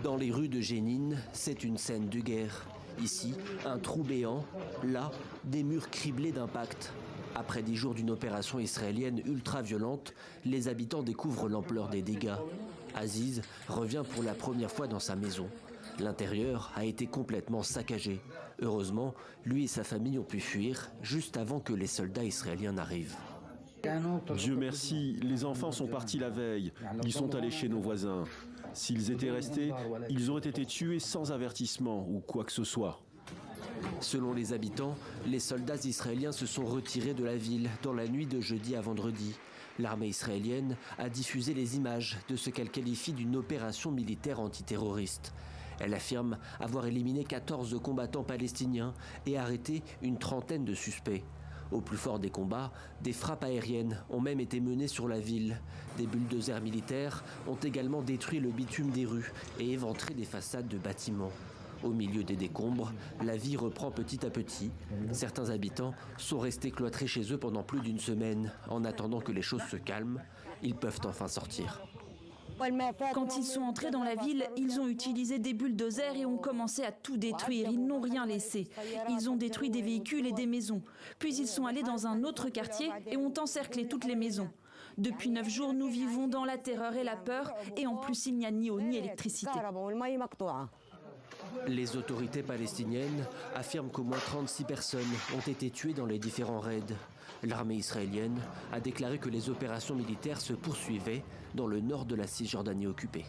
Dans les rues de Jénine, c'est une scène de guerre. Ici, un trou béant, là, des murs criblés d'impacts. Après 10 jours d'une opération israélienne ultra-violente, les habitants découvrent l'ampleur des dégâts. Aziz revient pour la première fois dans sa maison. L'intérieur a été complètement saccagé. Heureusement, lui et sa famille ont pu fuir juste avant que les soldats israéliens n'arrivent. Dieu merci, les enfants sont partis la veille. Ils sont allés chez nos voisins. S'ils étaient restés, ils auraient été tués sans avertissement ou quoi que ce soit. Selon les habitants, les soldats israéliens se sont retirés de la ville dans la nuit de jeudi à vendredi. L'armée israélienne a diffusé les images de ce qu'elle qualifie d'une opération militaire antiterroriste. Elle affirme avoir éliminé 14 combattants palestiniens et arrêté une trentaine de suspects. Au plus fort des combats, des frappes aériennes ont même été menées sur la ville. Des bulldozers militaires ont également détruit le bitume des rues et éventré des façades de bâtiments. Au milieu des décombres, la vie reprend petit à petit. Certains habitants sont restés cloîtrés chez eux pendant plus d'une semaine. En attendant que les choses se calment, ils peuvent enfin sortir. Quand ils sont entrés dans la ville, ils ont utilisé des bulldozers et ont commencé à tout détruire. Ils n'ont rien laissé. Ils ont détruit des véhicules et des maisons. Puis ils sont allés dans un autre quartier et ont encerclé toutes les maisons. Depuis 9 jours, nous vivons dans la terreur et la peur. Et en plus, il n'y a ni eau ni électricité. Les autorités palestiniennes affirment qu'au moins 36 personnes ont été tuées dans les différents raids. L'armée israélienne a déclaré que les opérations militaires se poursuivaient dans le nord de la Cisjordanie occupée.